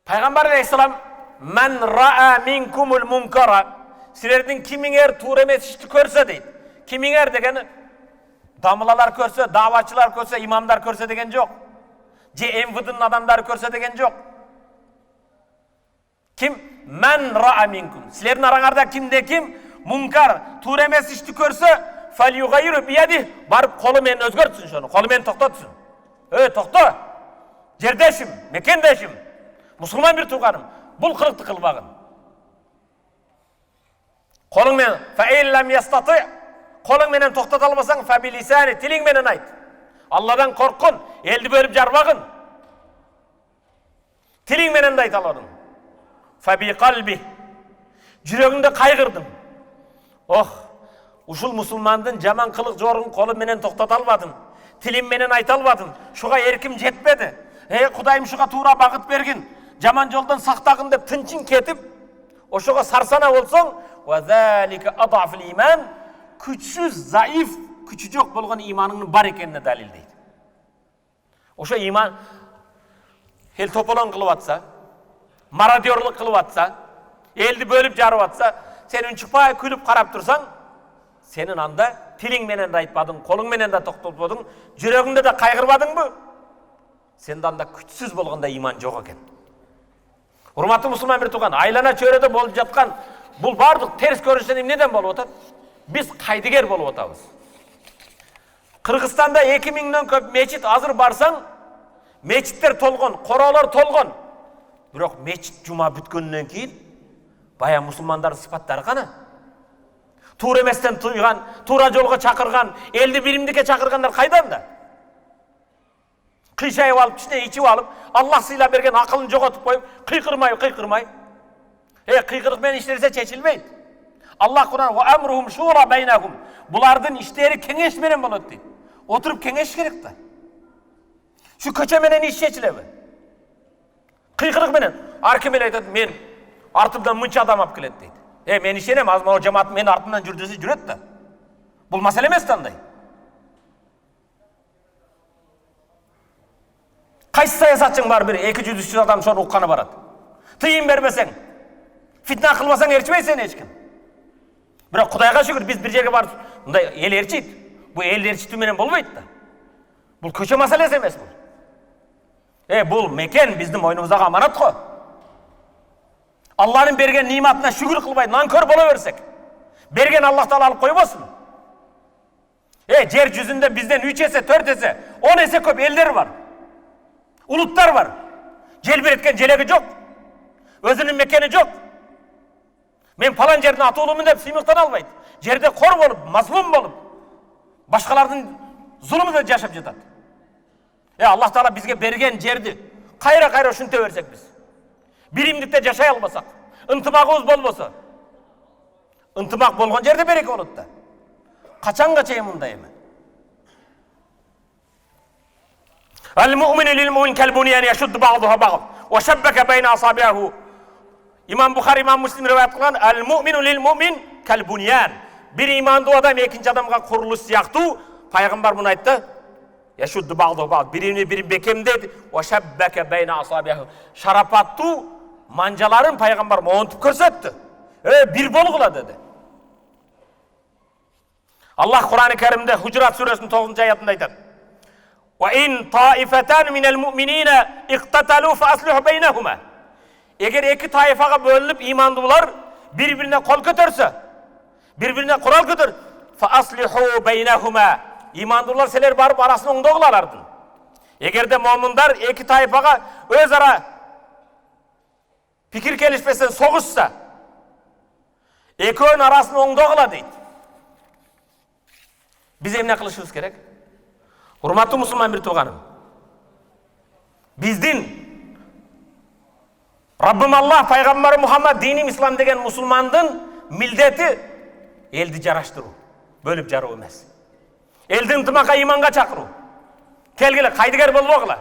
Пайғамбар алейхиссалам "Мен ра'a minkumul munkara" Силердин кимиңер туура эмес ишти көрсө дейт. Кимиңер дегени дамылалар көрсө, давачылар көрсө, имамдар көрсө деген жок. Же МВД'нын адамдары көрсө деген жок. Ким? Мен ра'a minkum. Силердин араңарда кимде ким мункар туура эмес ишти көрсө, фалюгайру бияди, барып колу менен өзгөртсүн шону, колу менен токтотсун. Токто. Жердешим, мекендешим, мусулман бир тууганым, бул кылыкты кылбагын. Колуң менен фаиллам ястати, колуң менен токтото албасаң фабилисани, тилиң менен айт. Алладан корккун, элди бөлүп жарбагын. Тилиң менен айт алладың. Фаби калби, жүрөгүңдө кайгырдың. Ушул мусулмандын жаман кылык жорун колу менен токтото албадым. Тилим менен айта албадым. Шуга эрким жетпеди. Кудайым шуга туура багыт бергин. Жаман жолдон сактагын деп тынчың кетип, ошого сарсана болсоң, ва залика адафул иман, күчсүз, заиф, күчү жок болгон иманыңдын бар экенине далилдейт. Ошо иман эл тополон кылып атса, мародёрлук кылып атса, элди бөлүп жарып атса, сен унчукпай күлүп карап турсаң, сенин анда тилиң менен да айтпадың, колуң менен да токтотподуң, жүрөгүңдө да кайгырбадыңбы? Сенде анда күчсүз болгондо иман жок экен. Урматтуу мусулман бир тууган, айлана чөйрөдө болуп жаткан бул бардык терс көрүнүштөр эмнеден болуп атат? Биз кайдыгер болуп атабыз. Кыргызстанда 2000ден көп мечит, азыр барсаң, мечиттер толгон, короолор толгон. Бирок мечит жума бүткөндөн кийин бая мусулмандардын сыпаттары кана? Туура эместен туйган, туура жолго чакырган, элди биримдикке чакыргандар кайдан да? Кыйшайып алып, ичине ичип алып, Аллах сыйлап берген акылын жоготуп коюп, кыйкырмай. Кыйкырык менен иштерсе чечилбейт. Аллах Кур'ан: "Ва амруhum shura baynahum." Булардын иштери кеңеш менен болот дейт. Отуруп кеңеш керек да. Şu көчө менен иш чечилеби? Кыйкырык менен. Ар ким эле айтат, мен артымдан мынча адам алып келет дейт. Мен ишенем, азыр могу жамаат менин артымдан жүр десе жүрөт да. Бул маселе эмес тандай. Кайсы саясатчың бар бир 200-300 адам шону укканы барат. Тыйым бербесең, фитна кылбасаң ээрчибей сени эч ким. Бирок Кудайга шүгүр биз бир жерге барып, мындай эл ээрчийт. Бул эл ээрчитүү менен болбойт да. Бул көчө маселеси эмес бул. Бул мекен биздин мойнубуздагы аманат го. Алланын берген ниматына шүгүр кылбай нанкөр боло берсек, берген Аллах Таала алып койбосун. Жер жүзүндө бизден 3 эсе, 4 эсе, 10 эсе көп элдер бар. Улуттар бар. Желбиреткен желеги жок. Өзүнүн мекени жок. Мен палан жердин атуулумун деп сыймыктан албайт. Жерде кор болуп, мазлум болуп, башкалардын зулумунда жашап жатат. Аллах Таала бизге берген жерди кайра ушунта берсек биз. Биримдикте жашай албасак, ынтымагыбыз болбосо. Ынтымак болгон жерде береке болот да. Качанга чейин мындай эме? Al-mu'minu lil-mu'min kal-bunyan yashuddu ba'dahu ba'd wa shabbaka bayna asabi'ihi. İmam Bukhari, İmam Müslim rivayet kılgan al-mu'minu lil-mu'min kal-bunyan. Bir imandı adam ekinci adamga kuruluş siyaqtуу. Peygamber bunu aytты. Yashuddu ba'dahu ba'd. Birini biri bekemdedi wa shabbaka bayna asabi'ihi. Şarapattуу manjaların Peygamber moğuntup körsetdi. Bir bolgula dedi. Allah Kur'an-ı Kerim'de Hucurat suresinin 9. ayetinde aytadi. وَاِنْ طَائِفَتَانْ مِنَ الْمُؤْمِنِينَ اِقْتَتَلُوا فَأَصْلِحُ بَيْنَهُمَا. Eğer iki taifaga bölünüp imanlılar birbirine kol götürse, birbirine kural götür, فَأَصْلِحُ بَيْنَهُمَا. İmanlılar seler barıp arasını oңдоğularardın. Eğer de mu'minler iki taifaga özara fikir gelişmesinden soğuşsa, ekönün arasını oңдоğula deydi. Biz emne kılışımız gerek? Hurmatlı Müslüman bir tuğanım. Bizdin Rabbim Allah, Peygamber Muhammed, dinim İslam degen Müslümandın mildeti eldi jaraştırуу, bölüp jarуу emes. Eldi ıntımaka imanга çakırуу. Kelgile kaydıger bolbogula.